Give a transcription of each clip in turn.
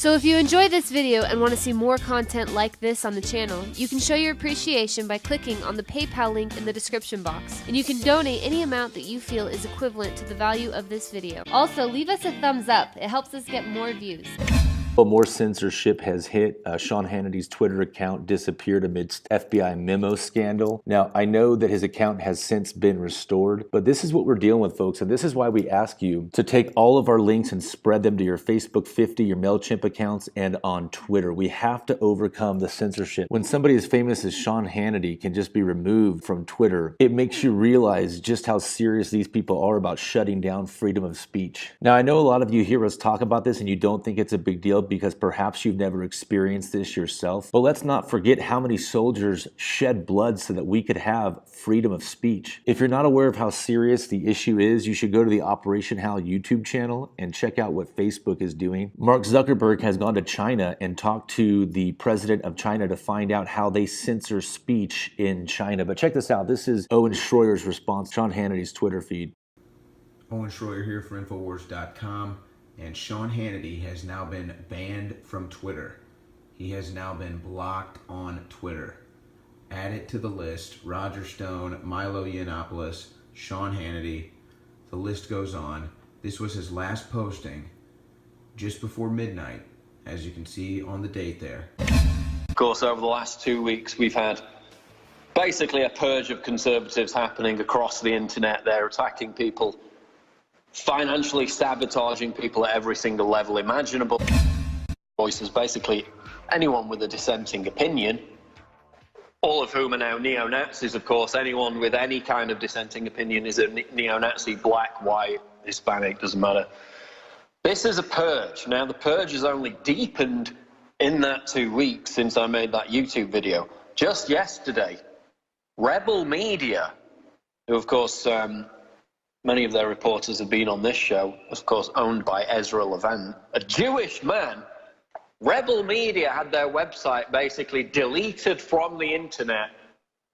So if you enjoyed this video and want to see more content like this on the channel, you can show your appreciation by clicking on the PayPal link in the description box, and you can donate any amount that you feel is equivalent to the value of this video. Also, leave us a thumbs up. It helps us get more views. More censorship has hit. Sean Hannity's Twitter account disappeared amidst FBI memo scandal. Now, I know that his account has since been restored, but this is what we're dealing with, folks, and this is why we ask you to take all of our links and spread them to your Facebook 50, your MailChimp accounts, and on Twitter. We have to overcome the censorship. When somebody as famous as Sean Hannity can just be removed from Twitter, it makes you realize just how serious these people are about shutting down freedom of speech. Now, I know a lot of you hear us talk about this and you don't think it's a big deal because perhaps you've never experienced this yourself. But let's not forget how many soldiers shed blood so that we could have freedom of speech. If you're not aware of how serious the issue is, you should go to the OpHal YouTube channel and check out what Facebook is doing. Mark Zuckerberg has gone to China and talked to the president of China to find out how they censor speech in China. But check this out. This is Owen Schroyer's response to Sean Hannity's Twitter feed. Owen Schroyer here for Infowars.com. And Sean Hannity has now been banned from Twitter. He has now been blocked on Twitter. Add it to the list: Roger Stone, Milo Yiannopoulos, Sean Hannity. The list goes on. This was his last posting just before midnight, as you can see on the date there. Of course, over the last 2 weeks, we've had basically a purge of conservatives happening across the internet. They're attacking people, financially sabotaging people at every single level imaginable. Voices, basically anyone with a dissenting opinion, all of whom are now neo-Nazis, of course. Anyone with any kind of dissenting opinion is a neo-Nazi, black, white, Hispanic, doesn't matter. This is a purge. Now, the purge has only deepened in that 2 weeks since I made that YouTube video. Just yesterday, Rebel Media, who of course many of their reporters have been on this show, of course owned by Ezra Levant, a Jewish man. Rebel Media had their website basically deleted from the internet.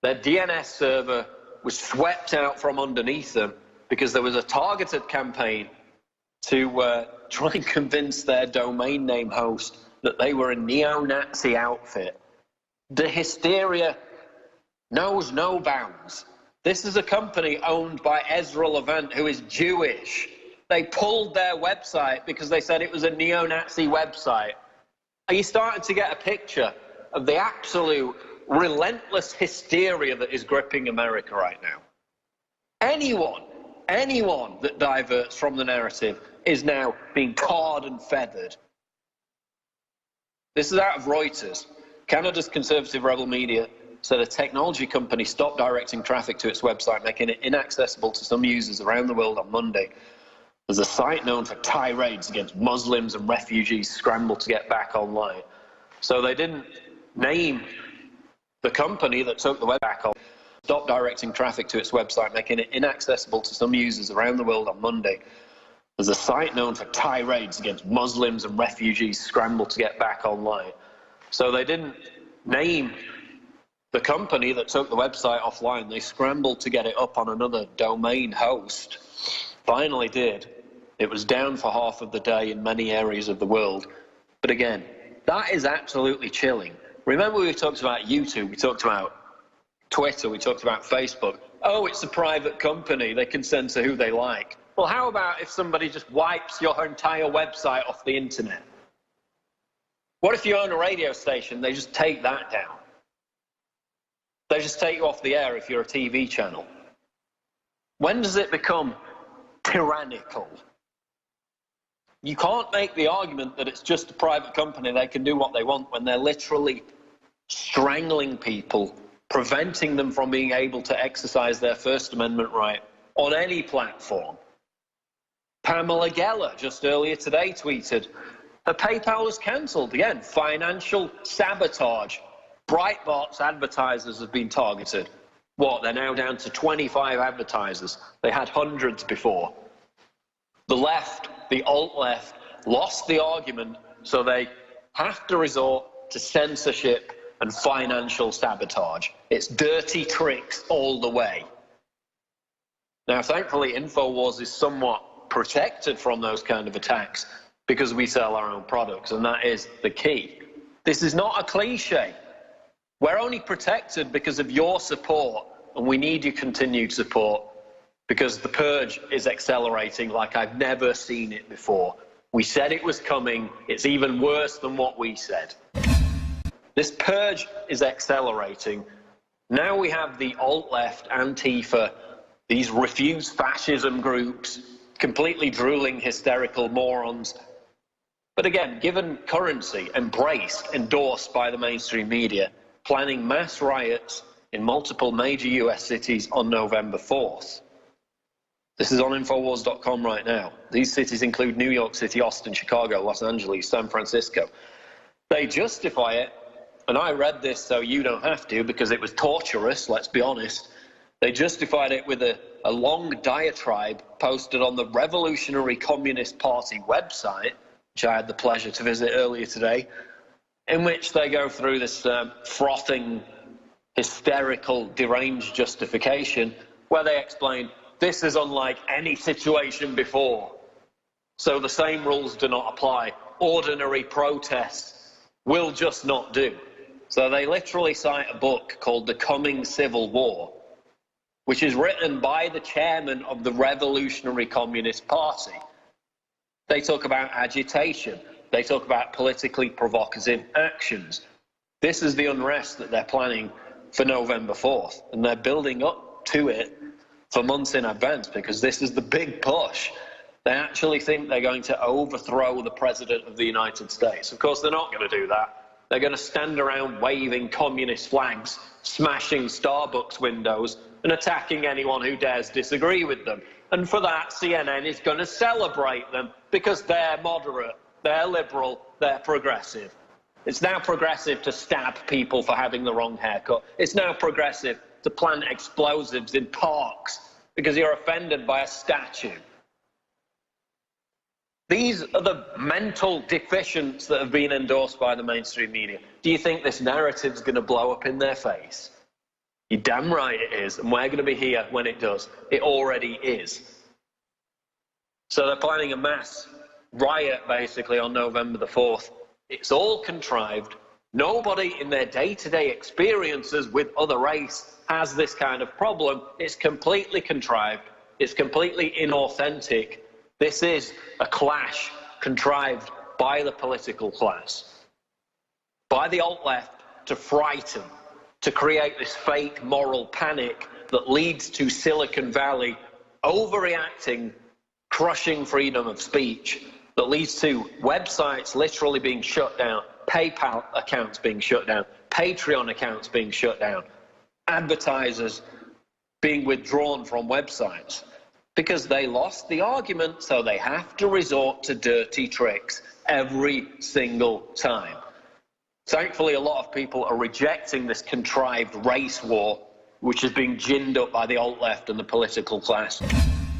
Their DNS server was swept out from underneath them because there was a targeted campaign to try and convince their domain name host that they were a neo-Nazi outfit. The hysteria knows no bounds. This is a company owned by Ezra Levant, who is Jewish. They pulled their website because they said it was a neo-Nazi website. Are you starting to get a picture of the absolute relentless hysteria that is gripping America right now? Anyone that diverts from the narrative is now being tarred and feathered. This is out of Reuters. Canada's conservative Rebel Media said a technology company stopped directing traffic to its website, making it inaccessible to some users around the world on Monday, as a site known for tirades against Muslims and refugees scrambled to get back online. So they didn't name the company that took the web back on. Stopped directing traffic to its website, making it inaccessible to some users around the world on Monday, as a site known for tirades against Muslims and refugees scrambled to get back online. So they didn't name the company that took the website offline. They scrambled to get it up on another domain host. Finally did. It was down for half of the day in many areas of the world. But again, that is absolutely chilling. Remember, we talked about YouTube, we talked about Twitter, we talked about Facebook. Oh, it's a private company, they can censor who they like. Well, how about if somebody just wipes your entire website off the internet? What if you own a radio station, they just take that down? They just take you off the air if you're a TV channel. When does it become tyrannical? You can't make the argument that it's just a private company, they can do what they want, when they're literally strangling people, preventing them from being able to exercise their First Amendment right on any platform. Pamela Geller just earlier today tweeted, her PayPal was cancelled. Again, financial sabotage. Breitbart's advertisers have been targeted. What, they're now down to 25 advertisers. They had hundreds before. The left, the alt-left, lost the argument, so they have to resort to censorship and financial sabotage. It's dirty tricks all the way. Now, thankfully, InfoWars is somewhat protected from those kind of attacks, because we sell our own products, and that is the key. This is not a cliche. We're only protected because of your support, and we need your continued support because the purge is accelerating like I've never seen it before. We said it was coming. It's even worse than what we said. This purge is accelerating. Now we have the alt-left, Antifa, these refuse fascism groups, completely drooling, hysterical morons. But again, given currency, embraced, endorsed by the mainstream media, planning mass riots in multiple major US cities on November 4th. This is on Infowars.com right now. These cities include New York City, Austin, Chicago, Los Angeles, San Francisco. They justify it, and I read this so you don't have to because it was torturous, let's be honest. They justified it with a long diatribe posted on the Revolutionary Communist Party website, which I had the pleasure to visit earlier today, in which they go through this frothing, hysterical, deranged justification where they explain this is unlike any situation before. So the same rules do not apply. Ordinary protests will just not do. So they literally cite a book called The Coming Civil War, which is written by the chairman of the Revolutionary Communist Party. They talk about agitation. They talk about politically provocative actions. This is the unrest that they're planning for November 4th, and they're building up to it for months in advance because this is the big push. They actually think they're going to overthrow the President of the United States. Of course, they're not going to do that. They're going to stand around waving communist flags, smashing Starbucks windows, and attacking anyone who dares disagree with them. And for that, CNN is going to celebrate them because they're moderate, they're liberal, they're progressive. It's now progressive to stab people for having the wrong haircut. It's now progressive to plant explosives in parks because you're offended by a statue. These are the mental deficients that have been endorsed by the mainstream media. Do you think this narrative's going to blow up in their face? You're damn right it is, and we're going to be here when it does. It already is. So they're planning a mass riot, basically, on November the 4th. It's all contrived. Nobody in their day-to-day experiences with other race has this kind of problem. It's completely contrived. It's completely inauthentic. This is a clash contrived by the political class, by the alt-left to frighten, to create this fake moral panic that leads to Silicon Valley overreacting, crushing freedom of speech, that leads to websites literally being shut down, PayPal accounts being shut down, Patreon accounts being shut down, advertisers being withdrawn from websites because they lost the argument, so they have to resort to dirty tricks every single time. Thankfully, a lot of people are rejecting this contrived race war, which is being ginned up by the alt-left and the political class.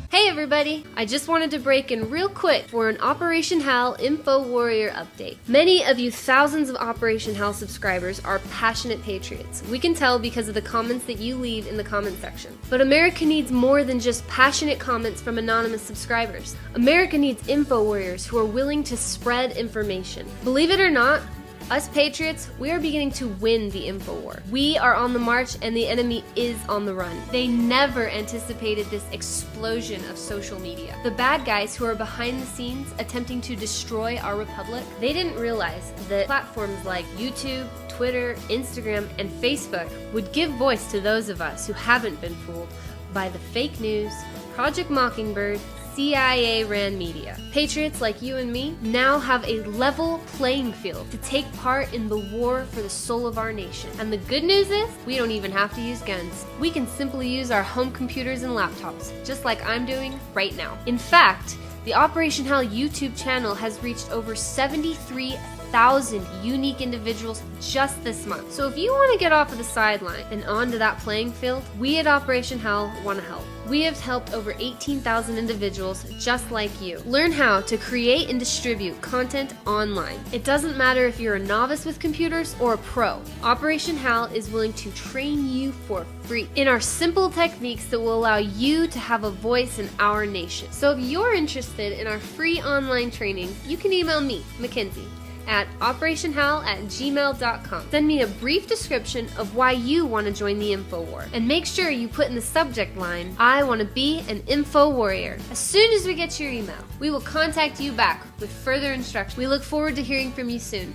Hey everybody! I just wanted to break in real quick for an Operation HAL Info Warrior update. Many of you thousands of Operation HAL subscribers are passionate patriots. We can tell because of the comments that you leave in the comment section. But America needs more than just passionate comments from anonymous subscribers. America needs info warriors who are willing to spread information. Believe it or not, us patriots, we are beginning to win the info war. We are on the march and the enemy is on the run. They never anticipated this explosion of social media. The bad guys who are behind the scenes attempting to destroy our republic, they didn't realize that platforms like YouTube, Twitter, Instagram, and Facebook would give voice to those of us who haven't been fooled by the fake news, Project Mockingbird, CIA-ran media. Patriots like you and me now have a level playing field to take part in the war for the soul of our nation. And the good news is, we don't even have to use guns. We can simply use our home computers and laptops, just like I'm doing right now. In fact, the Operation HAL YouTube channel has reached over 73,000 unique individuals just this month. So if you want to get off of the sideline and onto that playing field, we at Operation HAL want to help. We have helped over 18,000 individuals just like you learn how to create and distribute content online. It doesn't matter if you're a novice with computers or a pro. Operation HAL is willing to train you for free in our simple techniques that will allow you to have a voice in our nation. So if you're interested in our free online training, you can email me, Mackenzie, at operationhal@gmail.com. Send me a brief description of why you want to join the Info War, and make sure you put in the subject line, I want to be an Info Warrior. As soon as we get your email, we will contact you back with further instructions. We look forward to hearing from you soon.